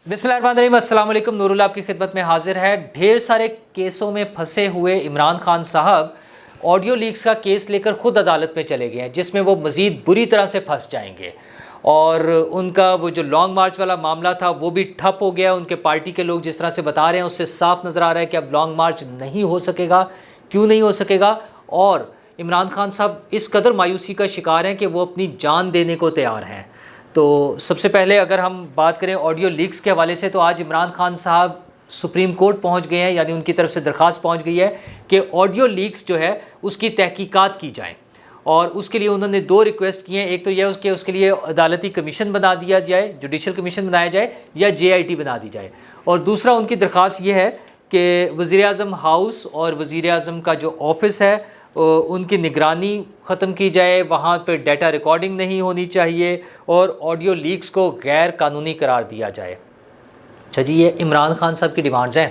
بسم اللہ الرحمن الرحیم، السلام علیکم۔ نور اللہ آپ کی خدمت میں حاضر ہے۔ ڈھیر سارے کیسوں میں پھنسے ہوئے عمران خان صاحب آڈیو لیکس کا کیس لے کر خود عدالت میں چلے گئے ہیں، جس میں وہ مزید بری طرح سے پھنس جائیں گے، اور ان کا وہ جو لانگ مارچ والا معاملہ تھا وہ بھی ٹھپ ہو گیا۔ ان کے پارٹی کے لوگ جس طرح سے بتا رہے ہیں اس سے صاف نظر آ رہا ہے کہ اب لانگ مارچ نہیں ہو سکے گا۔ کیوں نہیں ہو سکے گا؟ اور عمران خان صاحب اس قدر مایوسی کا شکار ہیں کہ وہ اپنی جان دینے کو تیار ہیں۔ تو سب سے پہلے اگر ہم بات کریں آڈیو لیکس کے حوالے سے، تو آج عمران خان صاحب سپریم کورٹ پہنچ گئے ہیں، یعنی ان کی طرف سے درخواست پہنچ گئی ہے کہ آڈیو لیکس جو ہے اس کی تحقیقات کی جائیں، اور اس کے لیے انہوں نے دو ریکویسٹ کی ہیں۔ ایک تو یہ کہ اس کے لیے عدالتی کمیشن بنا دیا جائے، جوڈیشل کمیشن بنایا جائے، یا JIT بنا دی جائے، اور دوسرا ان کی درخواست یہ ہے کہ وزیر اعظم ہاؤس اور وزیر اعظم کا جو آفس ہے ان کی نگرانی ختم کی جائے، وہاں پہ ڈیٹا ریکارڈنگ نہیں ہونی چاہیے، اور آڈیو لیکس کو غیر قانونی قرار دیا جائے۔ اچھا جی، یہ عمران خان صاحب کی ڈیمانڈز ہیں۔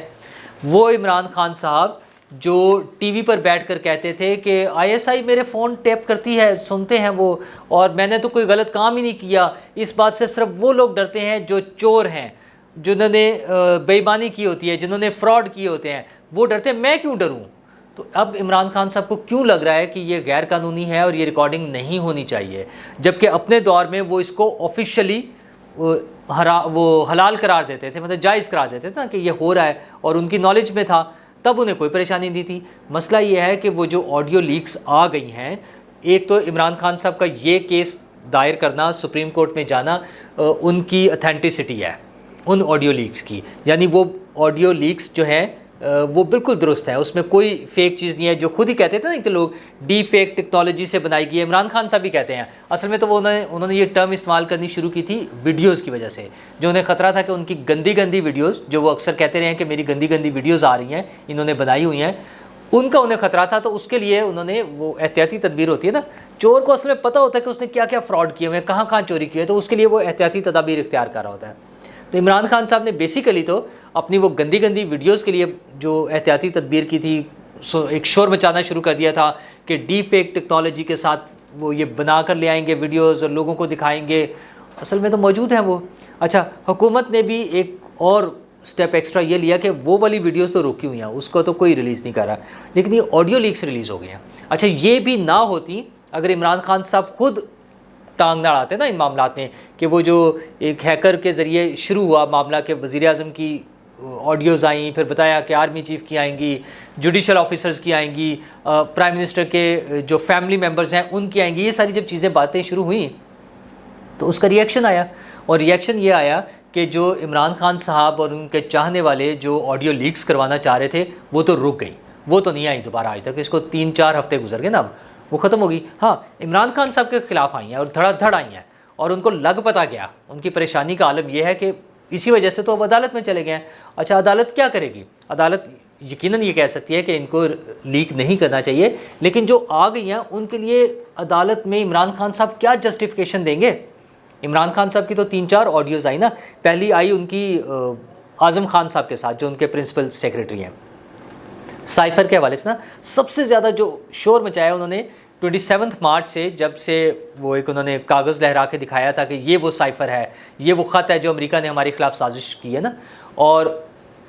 وہ عمران خان صاحب جو ٹی وی پر بیٹھ کر کہتے تھے کہ ISI میرے فون ٹیپ کرتی ہے، سنتے ہیں وہ، اور میں نے تو کوئی غلط کام ہی نہیں کیا۔ اس بات سے صرف وہ لوگ ڈرتے ہیں جو چور ہیں، جنہوں نے بے ایمانی کی ہوتی ہے، جنہوں نے فراڈ کیے ہوتے ہیں، وہ ڈرتے ہیں۔ میں کیوں ڈروں؟ تو اب عمران خان صاحب کو کیوں لگ رہا ہے کہ یہ غیر قانونی ہے اور یہ ریکارڈنگ نہیں ہونی چاہیے، جبکہ اپنے دور میں وہ اس کو آفیشلی وہ حلال قرار دیتے تھے، مطلب جائز قرار دیتے تھے نا کہ یہ ہو رہا ہے، اور ان کی نالج میں تھا، تب انہیں کوئی پریشانی نہیں تھی۔ مسئلہ یہ ہے کہ وہ جو آڈیو لیکس آ گئی ہیں، ایک تو عمران خان صاحب کا یہ کیس دائر کرنا، سپریم کورٹ میں جانا، ان کی اتھینٹسٹی ہے ان آڈیو لیکس کی، یعنی وہ آڈیو لیکس جو ہیں وہ بالکل درست ہے، اس میں کوئی فیک چیز نہیں ہے۔ جو خود ہی کہتے تھے نا کہ لوگ ڈی فیک ٹیکنالوجی سے بنائی گئی ہے، عمران خان صاحب بھی کہتے ہیں۔ اصل میں تو وہ انہوں نے یہ ٹرم استعمال کرنی شروع کی تھی ویڈیوز کی وجہ سے، جو انہیں خطرہ تھا کہ ان کی گندی گندی ویڈیوز، جو وہ اکثر کہتے رہے ہیں کہ میری گندی گندی ویڈیوز آ رہی ہیں، انہوں نے بنائی ہوئی ہیں، ان کا انہیں خطرہ تھا، تو اس کے لیے انہوں نے وہ احتیاطی تدبیر ہوتی ہے نا، چور کو اصل میں پتہ ہوتا ہے کہ اس نے کیا کیا فراڈ کیے ہوئے ہیں، کہاں کہاں چوری کی ہے، تو اس کے لیے وہ احتیاطی تدابیر اختیار کر رہا ہوتا ہے۔ تو عمران خان صاحب نے بیسیکلی تو اپنی وہ گندی گندی ویڈیوز کے لیے جو احتیاطی تدبیر کی تھی، ایک شور مچانا شروع کر دیا تھا کہ ڈی فیک ٹیکنالوجی کے ساتھ وہ یہ بنا کر لے آئیں گے ویڈیوز اور لوگوں کو دکھائیں گے، اصل میں تو موجود ہیں وہ۔ اچھا، حکومت نے بھی ایک اور سٹیپ ایکسٹرا یہ لیا کہ وہ والی ویڈیوز تو رکی ہوئی ہیں، اس کو تو کوئی ریلیز نہیں کر رہا، لیکن یہ آڈیو لیکس ریلیز ہو گئی ہیں۔ اچھا، یہ بھی نہ ہوتی اگر عمران خان صاحب خود ٹانگ نہ اڑاتے نا ان معاملات میں، کہ وہ جو ایک ہیکر کے ذریعے شروع ہوا معاملہ کہ وزیر اعظم کی آڈیوز آئیں، پھر بتایا کہ آرمی چیف کی آئیں گی، جوڈیشل آفیسرز کی آئیں گی، پرائم منسٹر کے جو فیملی ممبرز ہیں ان کی آئیں گی، یہ ساری جب چیزیں باتیں شروع ہوئیں تو اس کا ریئیکشن آیا، اور ریئیکشن یہ آیا کہ جو عمران خان صاحب اور ان کے چاہنے والے جو آڈیو لیکس کروانا چاہ رہے تھے وہ تو رک گئیں، وہ تو نہیں آئی دوبارہ آج تک، اس کو 3-4 ہفتے گزر گئے نا، اب وہ ختم ہوگی۔ ہاں، عمران خان صاحب کے خلاف آئی ہیں اور دھڑا دھڑ آئی ہیں، اور ان کو لگ پتہ گیا، ان کی پریشانی کا عالم یہ ہے کہ اسی وجہ سے تو اب عدالت میں چلے گئے ہیں۔ اچھا، عدالت کیا کرے گی؟ عدالت یقیناً یہ کہہ سکتی ہے کہ ان کو لیک نہیں کرنا چاہیے، لیکن جو آ گئی ہیں ان کے لیے عدالت میں عمران خان صاحب کیا جسٹیفیکیشن دیں گے؟ عمران خان صاحب کی تو 3-4 آڈیوز آئی نا، پہلی آئی ان کی اعظم خان صاحب کے ساتھ جو ان کے پرنسپل سیکریٹری ہیں، سائفر کے حوالے سے نا سب سے زیادہ جو شور مچایا انہوں نے 27 مارچ سے، جب سے وہ ایک انہوں نے کاغذ لہرا کے دکھایا تھا کہ یہ وہ سائفر ہے، یہ وہ خط ہے جو امریکہ نے ہمارے خلاف سازش کی ہے نا، اور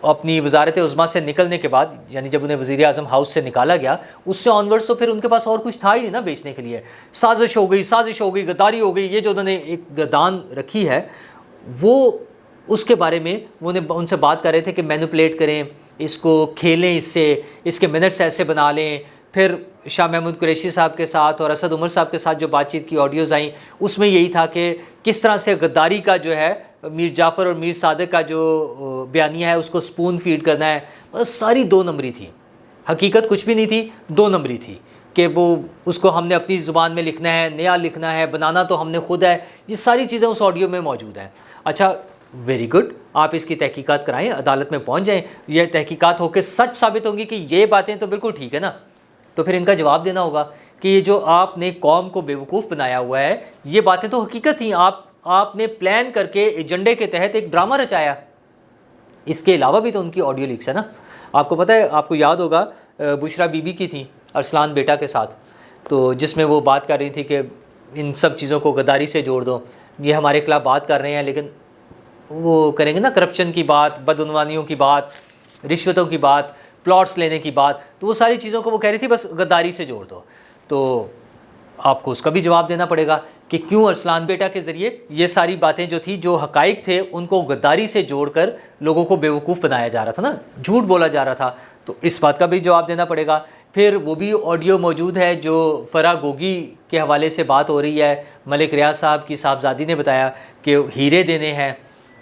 اپنی وزارت عظمیٰ سے نکلنے کے بعد، یعنی جب انہیں وزیر اعظم ہاؤس سے نکالا گیا، اس سے آنورڈس تو پھر ان کے پاس اور کچھ تھا ہی نہیں نا بیچنے کے لیے۔ سازش ہو گئی، غداری ہو گئی، یہ جو انہوں نے ایک گردان رکھی ہے، وہ اس کے بارے میں وہ ان سے بات کر رہے تھے کہ مینوپولیٹ کریں اس کو، کھیلیں اس سے، اس کے منٹس ایسے بنا لیں۔ پھر شاہ محمود قریشی صاحب کے ساتھ اور اسد عمر صاحب کے ساتھ جو بات چیت کی آڈیوز آئیں، اس میں یہی تھا کہ کس طرح سے غداری کا جو ہے میر جعفر اور میر صادق کا جو بیانیہ ہے اس کو سپون فیڈ کرنا ہے، بس ساری 2 نمبری تھی، حقیقت کچھ بھی نہیں تھی، 2 نمبری تھی کہ وہ اس کو ہم نے اپنی زبان میں لکھنا ہے، نیا لکھنا ہے، بنانا تو ہم نے خود ہے، یہ ساری چیزیں اس آڈیو میں موجود ہیں۔ اچھا، ویری گڈ، آپ اس کی تحقیقات کرائیں، عدالت میں پہنچ جائیں، یہ تحقیقات ہو کے سچ ثابت ہوں گی کہ یہ باتیں تو بالکل ٹھیک ہے نا، تو پھر ان کا جواب دینا ہوگا کہ یہ جو آپ نے قوم کو بیوقوف بنایا ہوا ہے، یہ باتیں تو حقیقت تھیں، آپ نے پلان کر کے ایجنڈے کے تحت ایک ڈرامہ رچایا۔ اس کے علاوہ بھی تو ان کی آڈیو لیکس ہے نا، آپ کو پتہ ہے، آپ کو یاد ہوگا بشرا بی بی کی تھی ارسلان بیٹا کے ساتھ، تو جس میں وہ بات کر رہی تھی کہ ان سب چیزوں کو غداری سے جوڑ دو، یہ ہمارے خلاف بات کر رہے ہیں لیکن وہ کریں گے نا کرپشن کی بات, بدعنوانیوں کی بات, رشوتوں کی بات, پلاٹس لینے کی بات, تو وہ ساری چیزوں کو وہ کہہ رہی تھی بس غداری سے جوڑ دو. تو آپ کو اس کا بھی جواب دینا پڑے گا کہ کیوں ارسلان بیٹا کے ذریعے یہ ساری باتیں جو تھی, جو حقائق تھے, ان کو غداری سے جوڑ کر لوگوں کو بیوقوف بنایا جا رہا تھا نا, جھوٹ بولا جا رہا تھا. تو اس بات کا بھی جواب دینا پڑے گا. پھر وہ بھی آڈیو موجود ہے جو فرح گوگی کے حوالے سے بات ہو رہی ہے. ملک ریاض صاحب کی صاحبزادی نے بتایا کہ ہیرے دینے ہیں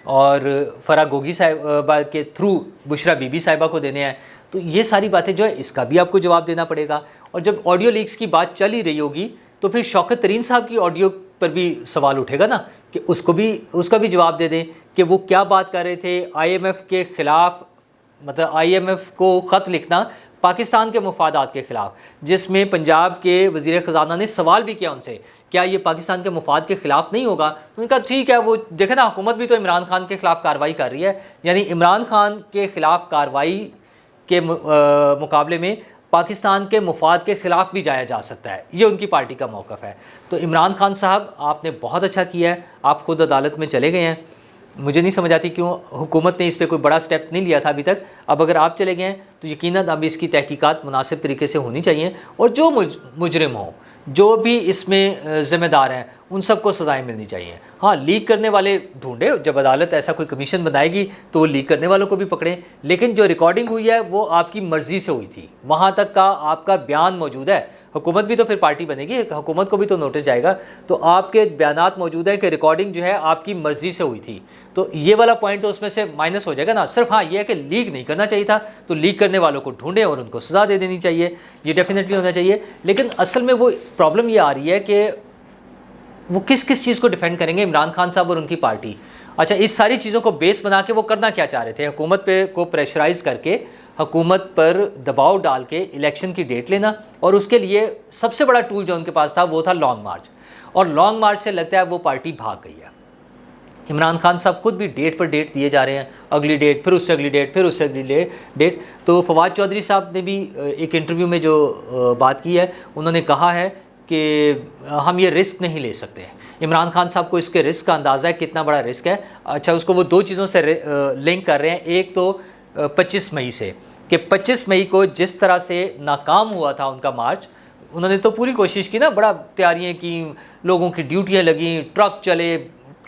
اور فرح گوگی صاحبہ کے تھرو بشرا بی بی صاحبہ کو دینے ہیں. تو یہ ساری باتیں جو ہے اس کا بھی آپ کو جواب دینا پڑے گا. اور جب آڈیو لیکس کی بات چل ہی رہی ہوگی تو پھر شوکت ترین صاحب کی آڈیو پر بھی سوال اٹھے گا نا کہ اس کا بھی جواب دے دیں کہ وہ کیا بات کر رہے تھے آئی ایم ایف کے خلاف, مطلب آئی ایم ایف کو خط لکھنا پاکستان کے مفادات کے خلاف, جس میں پنجاب کے وزیر خزانہ نے سوال بھی کیا ان سے کیا یہ پاکستان کے مفاد کے خلاف نہیں ہوگا. ان کا ٹھیک ہے, وہ دیکھیں نا حکومت بھی تو عمران خان کے خلاف کارروائی کر رہی ہے, یعنی عمران خان کے خلاف کارروائی کے مقابلے میں پاکستان کے مفاد کے خلاف بھی جایا جا سکتا ہے, یہ ان کی پارٹی کا موقف ہے. تو عمران خان صاحب آپ نے بہت اچھا کیا ہے, آپ خود عدالت میں چلے گئے ہیں. مجھے نہیں سمجھ آتی کیوں حکومت نے اس پہ کوئی بڑا سٹیپ نہیں لیا تھا ابھی تک. اب اگر آپ چلے گئے ہیں تو یقیناً اب اس کی تحقیقات مناسب طریقے سے ہونی چاہیے, اور جو مجرم ہوں, جو بھی اس میں ذمہ دار ہیں, ان سب کو سزائیں ملنی چاہیے. ہاں, لیک کرنے والے ڈھونڈے, جب عدالت ایسا کوئی کمیشن بنائے گی تو وہ لیک کرنے والوں کو بھی پکڑیں, لیکن جو ریکارڈنگ ہوئی ہے وہ آپ کی مرضی سے ہوئی تھی, وہاں تک کا آپ کا بیان موجود ہے. حکومت بھی تو پھر پارٹی بنے گی, حکومت کو بھی تو نوٹس جائے گا, تو آپ کے بیانات موجود ہیں کہ ریکارڈنگ جو ہے آپ کی مرضی سے ہوئی تھی. تو یہ والا پوائنٹ تو اس میں سے مائنس ہو جائے گا نا. صرف ہاں یہ ہے کہ لیک نہیں کرنا چاہیے تھا, تو لیک کرنے والوں کو ڈھونڈیں اور ان کو سزا دے دینی چاہیے, یہ ڈیفینیٹلی ہونا چاہیے. لیکن اصل میں وہ پرابلم یہ آ رہی ہے کہ وہ کس چیز کو ڈیفینڈ کریں گے عمران خان صاحب اور ان کی پارٹی. اچھا, اس ساری چیزوں کو بیس بنا کے وہ کرنا کیا چاہ رہے تھے, حکومت پہ کو پریشرائز کر کے, حکومت پر دباؤ ڈال کے الیکشن کی ڈیٹ لینا, اور اس کے لیے سب سے بڑا ٹول جو ان کے پاس تھا وہ تھا لانگ مارچ. اور لانگ مارچ سے لگتا ہے وہ پارٹی بھاگ گئی ہے. عمران خان صاحب خود بھی ڈیٹ پر ڈیٹ دیے جا رہے ہیں, اگلی ڈیٹ, پھر اس سے اگلی ڈیٹ, پھر اس سے اگلی ڈیٹ. تو فواد چودھری صاحب نے بھی ایک انٹرویو میں جو بات کی ہے, انہوں نے کہا ہے کہ ہم یہ رسک نہیں لے سکتے. عمران خان صاحب کو اس کے رسک کا اندازہ ہے, کتنا بڑا رسک ہے. اچھا, اس کو وہ دو چیزوں سے لنک کر رہے ہیں. ایک تو 25 مئی سے, کہ 25 مئی کو جس طرح سے ناکام ہوا تھا ان کا مارچ, انہوں نے تو پوری کوشش کی نا, بڑا تیاریاں کی, لوگوں کی ڈیوٹیاں لگیں, ٹرک چلے,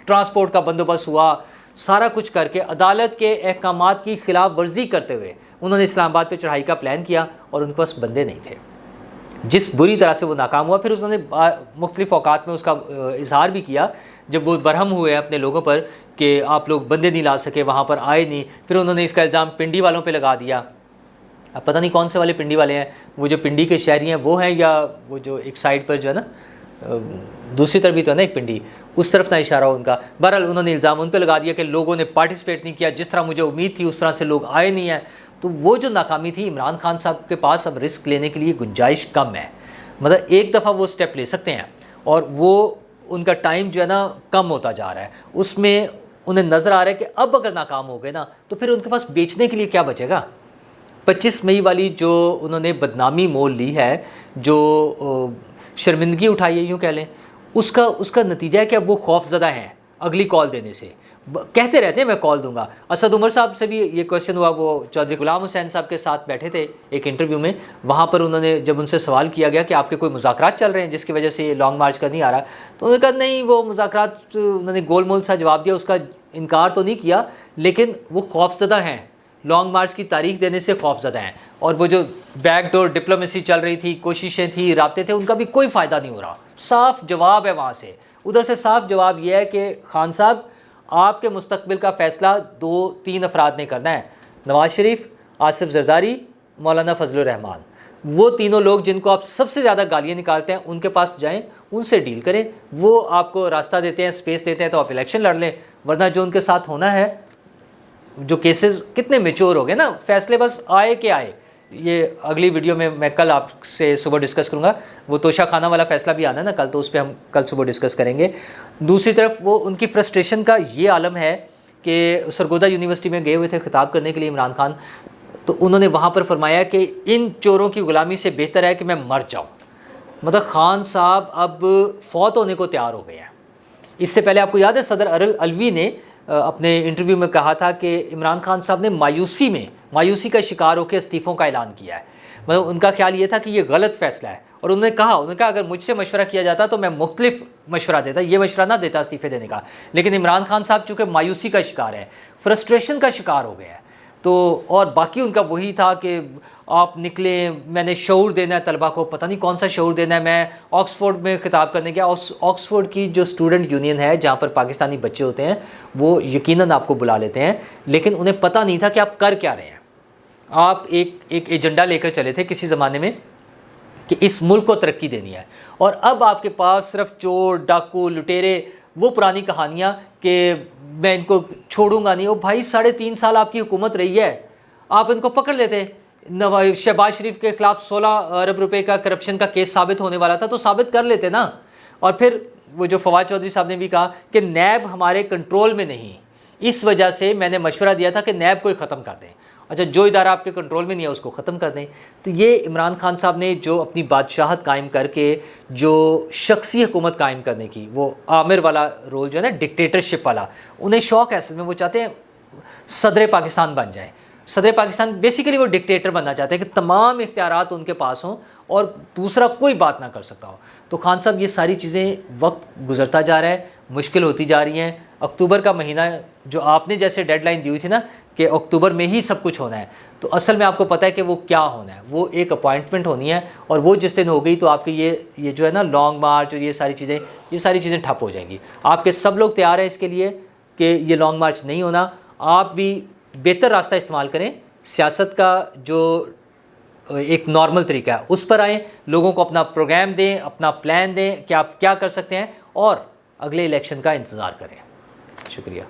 ٹرانسپورٹ کا بندوبست ہوا, سارا کچھ کر کے عدالت کے احکامات کی خلاف ورزی کرتے ہوئے انہوں نے اسلام آباد پہ چڑھائی کا پلان کیا, اور ان کے پاس بندے نہیں تھے. جس بری طرح سے وہ ناکام ہوا, پھر انہوں نے مختلف اوقات میں اس کا اظہار بھی کیا جب وہ برہم ہوئے اپنے لوگوں پر کہ آپ لوگ بندے نہیں لا سکے, وہاں پر آئے نہیں. پھر انہوں نے اس کا الزام پنڈی والوں پہ لگا دیا. اب پتہ نہیں کون سے والے پنڈی والے ہیں, وہ جو پنڈی کے شہری ہیں وہ ہیں, یا وہ جو ایک سائڈ پر جو ہے نا دوسری طرف بھی تو ہے نا ایک پنڈی, اس طرف نہ اشارہ ان کا. بہرحال انہوں نے الزام ان پہ لگا دیا کہ لوگوں نے پارٹیسپیٹ نہیں کیا, جس طرح مجھے امید تھی اس طرح سے لوگ آئے نہیں ہیں. تو وہ جو ناکامی تھی, عمران خان صاحب کے پاس اب رسک لینے کے لیے گنجائش کم ہے. مطلب ایک دفعہ وہ سٹیپ لے سکتے ہیں, اور وہ ان کا ٹائم جو ہے نا کم ہوتا جا رہا ہے. اس میں انہیں نظر آ رہا ہے کہ اب اگر ناکام ہو گئے نا تو پھر ان کے پاس بیچنے کے لیے کیا بچے گا. 25 مئی والی جو انہوں نے بدنامی مول لی ہے, جو شرمندگی اٹھائی ہے یوں کہہ لیں, اس کا نتیجہ ہے کہ اب وہ خوف زدہ ہیں اگلی کال دینے سے. کہتے رہتے ہیں میں کال دوں گا. اسد عمر صاحب سے بھی یہ کویشچن ہوا, وہ چودھری غلام حسین صاحب کے ساتھ بیٹھے تھے ایک انٹرویو میں, وہاں پر انہوں نے جب ان سے سوال کیا گیا کہ آپ کے کوئی مذاکرات چل رہے ہیں جس کی وجہ سے یہ لانگ مارچ کا نہیں آ رہا, تو انہوں نے کہا نہیں, وہ مذاکرات, انہوں نے گول مول سا جواب دیا, اس کا انکار تو نہیں کیا, لیکن وہ خوف زدہ ہیں, لانگ مارچ کی تاریخ دینے سے خوف زدہ ہیں. اور وہ جو بیک ڈور ڈپلومیسی چل رہی تھی, کوششیں تھیں, رابطے تھے, ان کا بھی کوئی فائدہ نہیں ہو رہا. صاف جواب ہے وہاں سے, ادھر سے صاف جواب یہ ہے کہ خان صاحب آپ کے مستقبل کا فیصلہ 2-3 افراد نے کرنا ہے, نواز شریف, آصف زرداری, مولانا فضل الرحمان. وہ تینوں لوگ جن کو آپ سب سے زیادہ گالیاں نکالتے ہیں, ان کے پاس جائیں, ان سے ڈیل کریں. وہ آپ کو راستہ دیتے ہیں, اسپیس دیتے ہیں, تو آپ الیکشن لڑ لیں. ورنہ جو ان کے ساتھ ہونا ہے, جو کیسز کتنے میچور ہو گئے نا, فیصلے بس آئے کہ آئے. یہ اگلی ویڈیو میں کل آپ سے صبح ڈسکس کروں گا. وہ توشہ خانہ والا فیصلہ بھی آنا ہے نا کل, تو اس پہ ہم کل صبح ڈسکس کریں گے. دوسری طرف وہ ان کی فرسٹریشن کا یہ عالم ہے کہ سرگودا یونیورسٹی میں گئے ہوئے تھے خطاب کرنے کے لیے عمران خان, تو انہوں نے وہاں پر فرمایا کہ ان چوروں کی غلامی سے بہتر ہے کہ میں مر جاؤں. مطلب خان صاحب اب فوت ہونے کو تیار ہو گئے ہیں. اس سے پہلے آپ کو یاد ہے صدر ارل الوی نے اپنے انٹرویو میں کہا تھا کہ عمران خان صاحب نے مایوسی کا شکار ہو کے استعفوں کا اعلان کیا ہے. مطلب ان کا خیال یہ تھا کہ یہ غلط فیصلہ ہے, اور انہوں نے کہا اگر مجھ سے مشورہ کیا جاتا تو میں مختلف مشورہ دیتا, یہ مشورہ نہ دیتا استعفے دینے کا. لیکن عمران خان صاحب چونکہ مایوسی کا شکار ہے, فرسٹریشن کا شکار ہو گیا ہے, تو اور باقی ان کا وہی تھا کہ آپ نکلیں, میں نے شعور دینا ہے طلبہ کو, پتہ نہیں کون سا شعور دینا ہے. میں آکسفورڈ میں خطاب کرنے گیا, آکسفورڈ کی جو اسٹوڈنٹ یونین ہے جہاں پر پاکستانی بچے ہوتے ہیں وہ یقیناً آپ کو بلا لیتے ہیں, لیکن انہیں پتہ نہیں تھا کہ آپ کر کیا رہے ہیں. آپ ایک ایجنڈا لے کر چلے تھے کسی زمانے میں کہ اس ملک کو ترقی دینی ہے, اور اب آپ کے پاس صرف چور, ڈاکو, لٹیرے, وہ پرانی کہانیاں کہ میں ان کو چھوڑوں گا نہیں. او بھائی 3.5 سال آپ کی حکومت رہی ہے, آپ ان کو پکڑ لیتے. شہباز شریف کے خلاف 16 ارب روپے کا کرپشن کا کیس ثابت ہونے والا تھا, تو ثابت کر لیتے نا. اور پھر وہ جو فواد چودھری صاحب نے بھی کہا کہ نیب ہمارے کنٹرول میں نہیں, اس وجہ سے میں نے مشورہ دیا تھا کہ نیب کو ہی ختم کر دیں. اچھا, جو ادارہ آپ کے کنٹرول میں نہیں ہے اس کو ختم کر دیں. تو یہ عمران خان صاحب نے جو اپنی بادشاہت قائم کر کے جو شخصی حکومت قائم کرنے کی, وہ عامر والا رول جو ہے نا, ڈکٹیٹرشپ والا, انہیں شوق ہے اصل میں. وہ چاہتے ہیں صدر پاکستان بن جائیں. صدر پاکستان بیسیکلی وہ ڈکٹیٹر بننا چاہتے ہیں کہ تمام اختیارات ان کے پاس ہوں اور دوسرا کوئی بات نہ کر سکتا ہو. تو خان صاحب یہ ساری چیزیں, وقت گزرتا جا رہا ہے, مشکل ہوتی جا رہی ہیں. اکتوبر کا مہینہ جو آپ نے جیسے ڈیڈ لائن دی ہوئی تھی نا کہ اکتوبر میں ہی سب کچھ ہونا ہے, تو اصل میں آپ کو پتہ ہے کہ وہ کیا ہونا ہے. وہ ایک اپوائنٹمنٹ ہونی ہے, اور وہ جس دن ہو گئی تو آپ کی یہ جو ہے نا لانگ مارچ اور یہ ساری چیزیں ٹھپ ہو جائیں گی. آپ کے سب لوگ تیار ہیں اس کے لیے کہ یہ لانگ مارچ نہیں ہونا. آپ بھی بہتر راستہ استعمال کریں, سیاست کا جو ایک نارمل طریقہ ہے اس پر آئیں, لوگوں کو اپنا پروگرام دیں, اپنا پلان دیں کہ آپ کیا کر سکتے ہیں, اور اگلے الیکشن کا انتظار کریں. شکریہ.